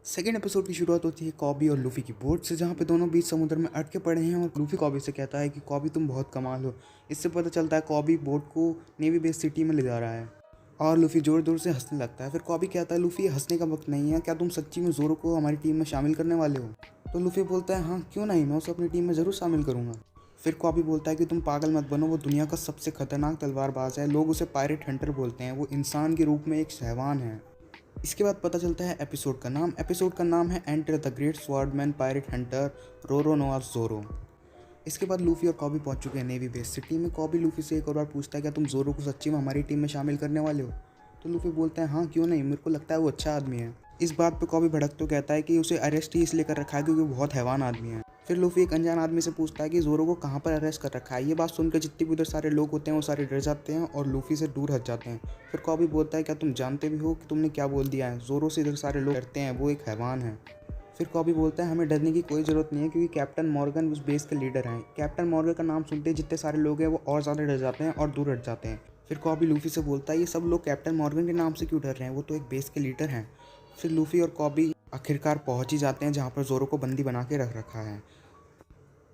Second episode की शुरुआत होती है कॉबी और लूफी की बोट से, जहाँ पे दोनों बीच समुद्र में अटके पड़े हैं और लूफी कॉबी से कहता है कि कॉबी तुम बहुत कमाल हो। इससे पता चलता है कॉबी बोट को नेवी बेस सिटी में ले जा रहा है और लूफी जोर जोर से हंसने लगता है। फिर कॉबी कहता है लूफी हंसने का वक्त नहीं है, क्या तुम सच्ची में जोरो को हमारी टीम में शामिल करने वाले हो? तो लूफी बोलता है हाँ क्यों नहीं, मैं उसे अपनी टीम में ज़रूर शामिल करूँगा। फिर कॉबी बोलता है कि तुम पागल मत बनो, वो दुनिया का सबसे खतरनाक तलवारबाज है, लोग उसे पायरेट हंटर बोलते हैं, वो इंसान के रूप में एक हैवान है। इसके बाद पता चलता है एपिसोड का नाम है enter the great swordsman pirate hunter Roronoa Zoro. इसके बाद लूफी और कॉबी पहुंच चुके हैं नेवी बेस सिटी में। कॉबी लूफी से एक और बार पूछता है क्या तुम जोरो को सच्ची में हमारी टीम में शामिल करने वाले हो? तो लूफी बोलता है हाँ क्यों नहीं, मेरे को लगता है वो अच्छा आदमी है। इस बात पे कॉबी भड़क तो कहता है कि उसे अरेस्ट ही इसलिए कर रखा है क्योंकि वो बहुत हैवान आदमी है। फिर लूफी एक अनजान आदमी से पूछता है कि जोरो को कहाँ पर अरेस्ट कर रखा है। ये बात सुनकर जितने भी उधर सारे लोग होते हैं वो सारे डर जाते हैं और लूफी से दूर हट जाते हैं। फिर कॉबी बोलता है क्या तुम जानते भी हो कि तुमने क्या बोल दिया है? जोरो से इधर सारे लोग डरते हैं, वो एक हैवान है। फिर कॉबी बोलता है हमें डरने की कोई ज़रूरत नहीं है क्योंकि कैप्टन मॉर्गन उस बेस के लीडर हैं। कैप्टन मॉर्गन का नाम सुनते ही जितने सारे लोग हैं वो और ज़्यादा डर जाते हैं और दूर हट जाते हैं। फिर कॉबी लूफी से बोलता है ये सब लोग कैप्टन मॉर्गन के नाम से क्यों डर रहे हैं, वो तो एक बेस के लीडर हैं। फिर लूफी और कॉबी आखिरकार पहुंच ही जाते हैं जहां पर जोरो को बंदी बना के रख रखा है।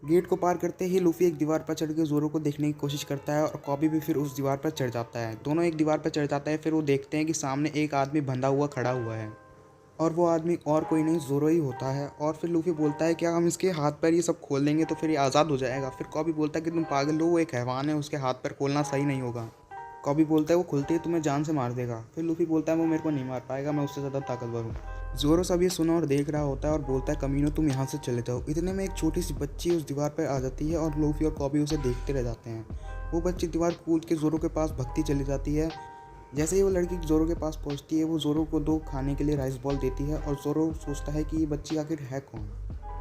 गेट को पार करते ही लूफी एक दीवार पर चढ़ के जोरो को देखने की कोशिश करता है और कॉबी भी फिर उस दीवार पर चढ़ जाता है। दोनों एक दीवार पर चढ़ जाता है। फिर वो देखते हैं कि सामने एक आदमी बंधा हुआ खड़ा हुआ है और वो आदमी और कोई नहीं जोरो ही होता है। और फिर लूफी बोलता है क्या हम इसके हाथ पैर ये सब खोल देंगे तो फिर ये आज़ाद हो जाएगा? फिर कॉबी बोलता है कि तुम पागल हो, वो एक हैवान है, उसके हाथ पैर खोलना सही नहीं होगा। कॉबी बोलता है वो खुलते ही तुम्हें जान से मार देगा। फिर लूफी बोलता है वो मेरे को नहीं मार पाएगा, मैं उससे ज़्यादा ताकतवर हूँ। जोरो सब ये सुना और देख रहा होता है और बोलता है कमीनो तुम यहाँ से चले जाओ। इतने में एक छोटी सी बच्ची उस दीवार पर आ जाती है और लूफी और कॉबी उसे देखते रह जाते हैं। वो बच्ची दीवार कूद के जोरो के पास भगती चली जाती है। जैसे ही वो लड़की जोरो के पास पहुंचती है वो जोरो को 2 खाने के लिए राइस बॉल देती है और जोरो सोचता है कि ये बच्ची आखिर है कौन।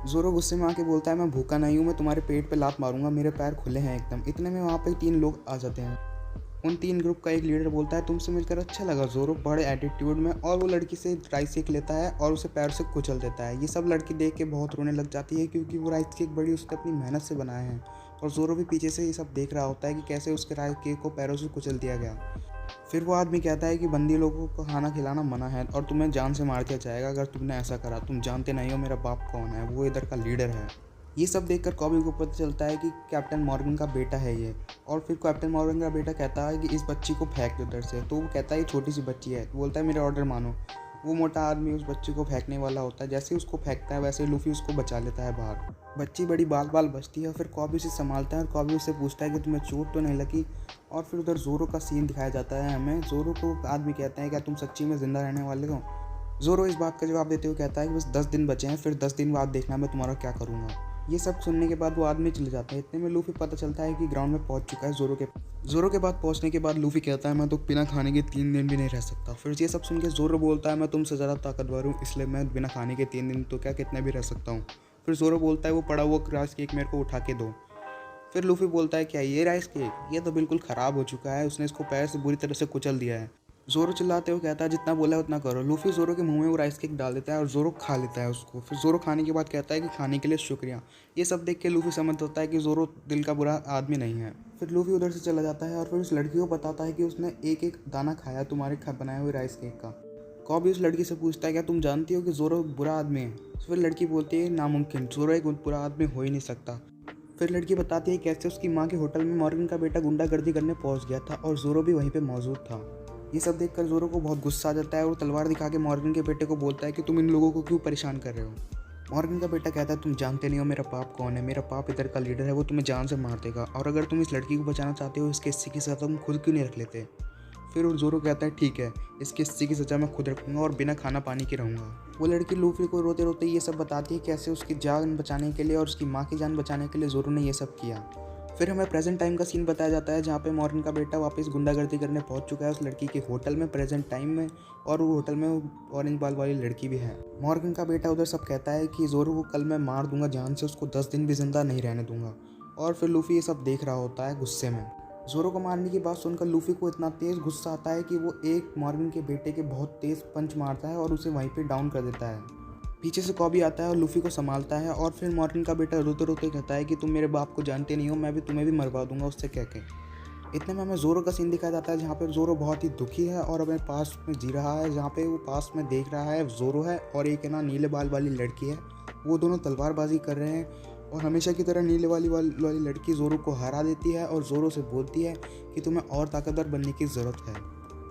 जोरो गुस्से में आके बोलता है मैं भूखा नहीं हूँ, मैं तुम्हारे पेट पे लात मारूंगा, मेरे पैर खुले हैं एकदम। इतने में वहाँ पे 3 लोग आ जाते हैं। उन 3 ग्रुप का एक लीडर बोलता है तुमसे मिलकर अच्छा लगा जोरो, बड़े एटीट्यूड में, और वो लड़की से राइस केक लेता है और उसे पैर से कुचल देता है। ये सब लड़की देख के बहुत रोने लग जाती है क्योंकि वो राइस केक बड़ी उसने अपनी मेहनत से बनाए हैं और जोरो भी पीछे से ये सब देख रहा होता है कि कैसे उसके राइस केक को पैरों से कुचल दिया गया। फिर वो आदमी कहता है कि बंदी लोगों को खाना खिलाना मना है और तुम्हें जान से मार दिया जाएगा अगर तुमने ऐसा करा। तुम जानते नहीं हो मेरा बाप कौन है, वो इधर का लीडर है। ये सब देखकर कॉबी को पता चलता है कि कैप्टन मॉर्गन का बेटा है ये। और फिर कैप्टन मॉर्गन का बेटा कहता है कि इस बच्ची को फेंक दो इधर से। तो वो कहता है ये छोटी सी बच्ची है, तो बोलता है मेरे ऑर्डर मानो। वो मोटा आदमी उस बच्ची को फेंकने वाला होता है। जैसे ही उसको फेंकता है वैसे ही लूफी उसको बचा लेता है बाहर। बच्ची बड़ी बाल बाल बचती है। फिर कॉबी उसे संभालता है और कॉबी उससे पूछता है कि तुम्हें चोट तो नहीं लगी? और फिर उधर जोरो का सीन दिखाया जाता है हमें। जोरो को आदमी कहता है क्या तुम सच्ची में ज़िंदा रहने वाले हो? जोरो इस बात का जवाब देते हुए कहता है कि बस 10 दिन बचे हैं, फिर 10 दिन बाद देखना मैं तुम्हारा क्या करूँगा। ये सब सुनने के बाद वो आदमी चले जाता है। इतने में लूफी पता चलता है कि ग्राउंड में पहुंच चुका है जोरो के बाद पहुंचने के बाद लूफी कहता है मैं तो बिना खाने के 3 दिन भी नहीं रह सकता। फिर ये सब सुन के जोरो बोलता है मैं तुमसे ज़्यादा ताकतवर हूँ, इसलिए मैं बिना खाने के 3 दिन तो क्या कितने भी रह सकता हूँ। फिर जोरो बोलता है वो पड़ा हुआ राइस केक मेरे को उठा के दो। फिर लूफी बोलता है क्या ये राइस केक? ये तो बिल्कुल ख़राब हो चुका है, उसने इसको पैर से बुरी तरह से कुचल दिया है। जोरो चिल्लाते हुए कहता है जितना बोला है उतना करो। लूफी जोरो के मुंह में वो राइस केक डाल देता है और जोरो खा लेता है उसको। फिर जोरो खाने के बाद कहता है कि खाने के लिए शुक्रिया। ये सब देख के लूफी समझ होता है कि जोरो दिल का बुरा आदमी नहीं है। फिर लूफी उधर से चला जाता है और फिर उस लड़की को बताता है कि उसने एक एक दाना खाया तुम्हारे बनाए हुए राइस केक का। कॉबी उस लड़की से पूछता है क्या तुम जानती हो कि जोरो बुरा आदमी है? फिर लड़की बोलती है नामुमकिन, जोरो एक बुरा आदमी हो ही नहीं सकता। फिर लड़की बताती है कैसे उसकी माँ के होटल में मॉर्गन का बेटा गुंडागर्दी करने पहुंच गया था और जोरो भी वहीं पे मौजूद था। ये सब देखकर जोरो को बहुत गुस्सा आ जाता है और तलवार दिखा के मॉर्गन के बेटे को बोलता है कि तुम इन लोगों को क्यों परेशान कर रहे हो। मॉर्गन का बेटा कहता है तुम जानते नहीं हो मेरा पाप कौन है, मेरा पाप इधर का लीडर है, वो तुम्हें जान से मार देगा, और अगर तुम इस लड़की को बचाना चाहते हो इसके हिस्से की सज़ा तुम खुद क्यों नहीं रख लेते? फिर जोरो कहता है ठीक है, इसके हिस्से की सज़ा मैं खुद रखूँगा और बिना खाना पानी के रहूँगा। वो लड़की लूफी को रोते रोते ये सब बताती है कैसे उसकी जान बचाने के लिए और उसकी माँ की जान बचाने के लिए जोरो ने ये सब किया। फिर हमें प्रेजेंट टाइम का सीन बताया जाता है जहाँ पे मॉर्गन का बेटा वापस गुंडागर्दी करने पहुंच चुका है उस लड़की के होटल में प्रेजेंट टाइम में, और वो होटल में ऑरेंज बाल वाली लड़की भी है। मॉर्गन का बेटा उधर सब कहता है कि जोरो को कल मैं मार दूंगा जान से, उसको 10 दिन भी जिंदा नहीं रहने दूंगा। और फिर लूफी ये सब देख रहा होता है गुस्से में। जोरो को मारने की बात सुनकर लूफी को इतना तेज गुस्सा आता है कि वो एक मॉर्गन के बेटे के बहुत तेज पंच मारता है और उसे वहीं पे डाउन कर देता है। पीछे से कॉबी आता है और लूफी को संभालता है और फिर मॉर्गन का बेटा रोते रोते कहता है कि तुम मेरे बाप को जानते नहीं हो, मैं भी तुम्हें भी मरवा दूंगा उससे कह के। इतने में हमें ज़ोरो का सीन दिखाया जाता है जहाँ पे ज़ोरो बहुत ही दुखी है और अपने पास में जी रहा है, जहाँ पे वो पास में देख रहा है ज़ोरो है और एक है ना नीले बाल वाली लड़की है। वो दोनों तलवारबाजी कर रहे हैं और हमेशा की तरह नीले वाली लड़की ज़ोरो को हरा देती है और ज़ोरो से बोलती है कि तुम्हें और ताकतवर बनने की ज़रूरत है।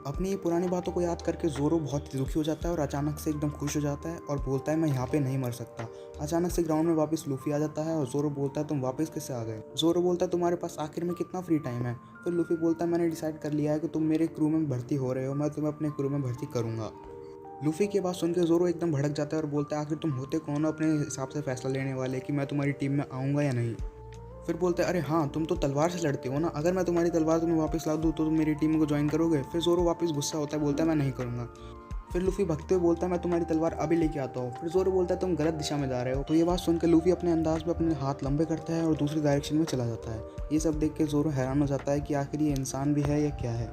अपनी ये पुरानी बातों को याद करके ज़ोरो बहुत ही दुखी हो जाता है और अचानक से एकदम खुश हो जाता है और बोलता है मैं यहाँ पे नहीं मर सकता। अचानक से ग्राउंड में वापस लूफी आ जाता है और ज़ोरो बोलता है तुम वापस कैसे आ गए। ज़ोरो बोलता है तुम्हारे पास आखिर में कितना फ्री टाइम है। फिर लूफी बोलता है मैंने डिसाइड कर लिया है कि तुम मेरे क्रू में भर्ती हो रहे हो, मैं तुम्हें अपने क्रू में भर्ती करूँगा। लूफी की बात सुनकर ज़ोरो एकदम भड़क जाता है और बोलता है आखिर तुम होते कौन हो अपने हिसाब से फैसला लेने वाले कि मैं तुम्हारी टीम में आऊँगा या नहीं। फिर बोलते हैं अरे हाँ तुम तो तलवार से लड़ते हो ना, अगर मैं तुम्हारी तलवार तुम्हें वापस ला दूँ तो तुम मेरी टीम को ज्वाइन करोगे। फिर ज़ोरो वापस गुस्सा होता है, बोलता है मैं नहीं करूँगा। फिर लूफी भगते हुए बोलता है मैं तुम्हारी तलवार अभी लेके आता हूँ। फिर ज़ोरो बोलता है तुम गलत दिशा में जा रहे हो। तो ये बात सुनकर लूफी अपने अंदाज में अपने हाथ लंबे करता है और दूसरी डायरेक्शन में चला जाता है। ये सब देख के ज़ोरो हैरान हो जाता है कि आखिर ये इंसान भी है या क्या है।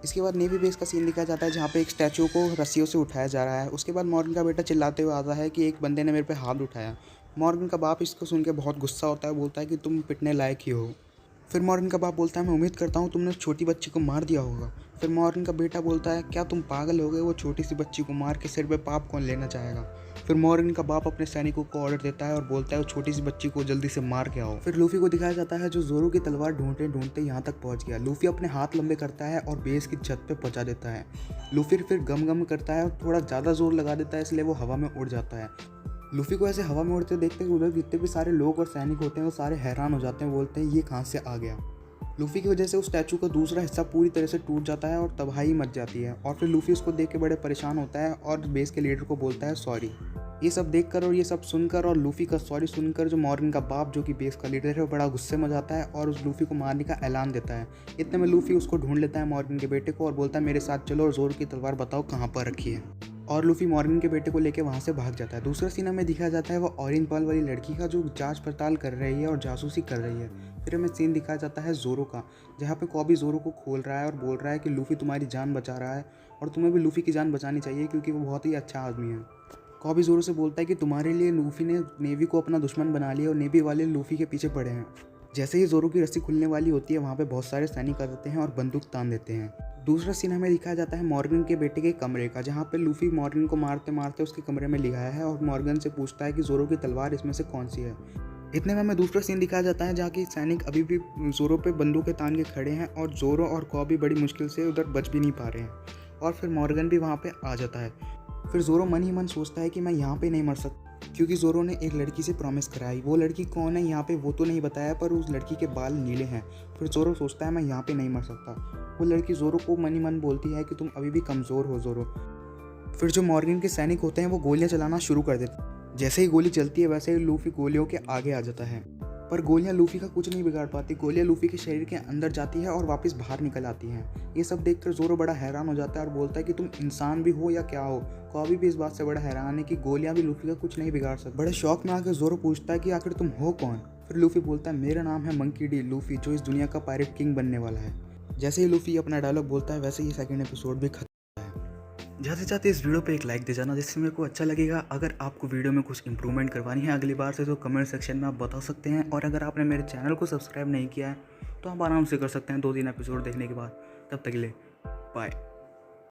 इसके बाद नेवी बेस का सीन दिखाया जाता है जहाँ पे एक स्टैचू को रस्सियों से उठाया जा रहा है। उसके बाद मॉर्गन का बेटा चिल्लाते हुए आता है कि एक बंदे ने मेरे पे हाथ उठाया। मॉर्गन का बाप इसको सुन के बहुत गुस्सा होता है, बोलता है कि तुम पिटने लायक ही हो। फिर मॉर्गन का बाप बोलता है मैं उम्मीद करता हूँ तुमने उस छोटी बच्ची को मार दिया होगा। फिर मॉर्गन का बेटा बोलता है क्या तुम पागल हो गए, वो छोटी सी बच्ची को मार के सिर पे पाप कौन लेना चाहेगा। फिर मॉर्गन का बाप अपने सैनिकों को ऑर्डर देता है और बोलता है वो छोटी सी बच्ची को जल्दी से मार के आओ। फिर लूफी को दिखाया जाता है जो ज़ोरो की तलवार ढूंढते ढूंढते यहाँ तक पहुँच गया। लूफी अपने हाथ लंबे करता है और बेस की छत पे पहुँचा देता है। लूफी फिर गम गम करता है और थोड़ा ज़्यादा जोर लगा देता है, इसलिए वो हवा में उड़ जाता है। लूफी को ऐसे हवा में उड़ते देखते उधर जितने भी सारे लोग और सैनिक होते हैं वो सारे हैरान हो जाते हैं, बोलते हैं ये कहाँ से आ गया। लूफी की वजह से उस स्टैचू का दूसरा हिस्सा पूरी तरह से टूट जाता है और तबाही मच जाती है। और फिर लूफी उसको देख के बड़े परेशान होता है और बेस के लीडर को बोलता है सॉरी। ये सब देखकर और ये सब सुनकर और लूफी का सॉरी सुनकर जो मॉर्गन का बाप जो कि बेस का लीडर है वो बड़ा गुस्से में जाता है और उस लूफी को मारने का ऐलान देता है। इतने में लूफी उसको ढूंढ लेता है मॉर्गन के बेटे को और बोलता है मेरे साथ चलो और ज़ोरो की तलवार बताओ कहाँ पर रखी है। और लूफी मॉर्गन के बेटे को लेकर वहाँ से भाग जाता है। दूसरा सीन हमें दिखाया जाता है वो ऑरेंज बाल वाली लड़की का जो जांच पड़ताल कर रही है और जासूसी कर रही है। फिर हमें सीन दिखाया जाता है ज़ोरो का, जहाँ पे कॉबी ज़ोरो को खोल रहा है और बोल रहा है कि लूफी तुम्हारी जान बचा रहा है और तुम्हें भी लूफी की जान बचानी चाहिए क्योंकि वो बहुत ही अच्छा आदमी है। कॉबी ज़ोरो से बोलता है कि तुम्हारे लिए लूफी ने नेवी को अपना दुश्मन बना लिया और नेवी वाले लूफी के पीछे पड़े हैं। जैसे ही ज़ोरो की रस्सी खुलने वाली होती है वहाँ पे बहुत सारे सैनिक आ जाते हैं और बंदूक तान देते हैं। दूसरा सीन हमें दिखाया जाता है मॉर्गन के बेटे के कमरे का, जहाँ पे लूफी मॉर्गन को मारते मारते उसके कमरे में ले आया है और मॉर्गन से पूछता है कि ज़ोरो की तलवार इसमें से कौन सी है। इतने में हमें दूसरा सीन दिखाया जाता है जहाँ की सैनिक अभी भी ज़ोरो पे बंदूकें तान के खड़े हैं और ज़ोरो और कॉबी बड़ी मुश्किल से उधर बच भी नहीं पा रहे हैं। और फिर मॉर्गन भी वहाँ पे आ जाता है। फिर ज़ोरो मन ही मन सोचता है कि मैं यहाँ पे नहीं मर सकता क्योंकि ज़ोरो ने एक लड़की से प्रॉमिस कराई। वो लड़की कौन है यहाँ पे वो तो नहीं बताया, पर उस लड़की के बाल नीले हैं। फिर ज़ोरो सोचता है मैं यहाँ पे नहीं मर सकता। वो लड़की ज़ोरो को मन ही मन बोलती है कि तुम अभी भी कमज़ोर हो ज़ोरो। फिर जो मॉर्गन के सैनिक होते हैं वो गोलियाँ चलाना शुरू कर देते हैं। जैसे ही गोली चलती है वैसे ही लूफी गोलियों के आगे आ जाता है, पर गोलियां लूफी का कुछ नहीं बिगाड़ पाती। गोलियां लूफी के शरीर के अंदर जाती है और वापस बाहर निकल आती हैं। ये सब देखकर ज़ोरो बड़ा हैरान हो जाता है और बोलता है कि तुम इंसान भी हो या क्या हो। कॉबी भी इस बात से बड़ा हैरान है कि गोलियां भी लूफी का कुछ नहीं बिगाड़ सकती। बड़े शौक में आकर ज़ोरो पूछता है कि आखिर तुम हो कौन। फिर लूफी बोलता है मेरा नाम है मंकी डी लूफी, जो इस दुनिया का पायरेट किंग बनने वाला है। जैसे ही लूफी अपना डायलॉग बोलता है वैसे ही सेकंड एपिसोड भी खत्म। जाते जाते इस वीडियो पे एक लाइक दे जाना, जिससे मेरे को अच्छा लगेगा। अगर आपको वीडियो में कुछ इंप्रूवमेंट करवानी है अगली बार से तो कमेंट सेक्शन में आप बता सकते हैं। और अगर आपने मेरे चैनल को सब्सक्राइब नहीं किया है तो आप आराम से कर सकते हैं 2-3 एपिसोड देखने के बाद। तब तक के लिए बाय।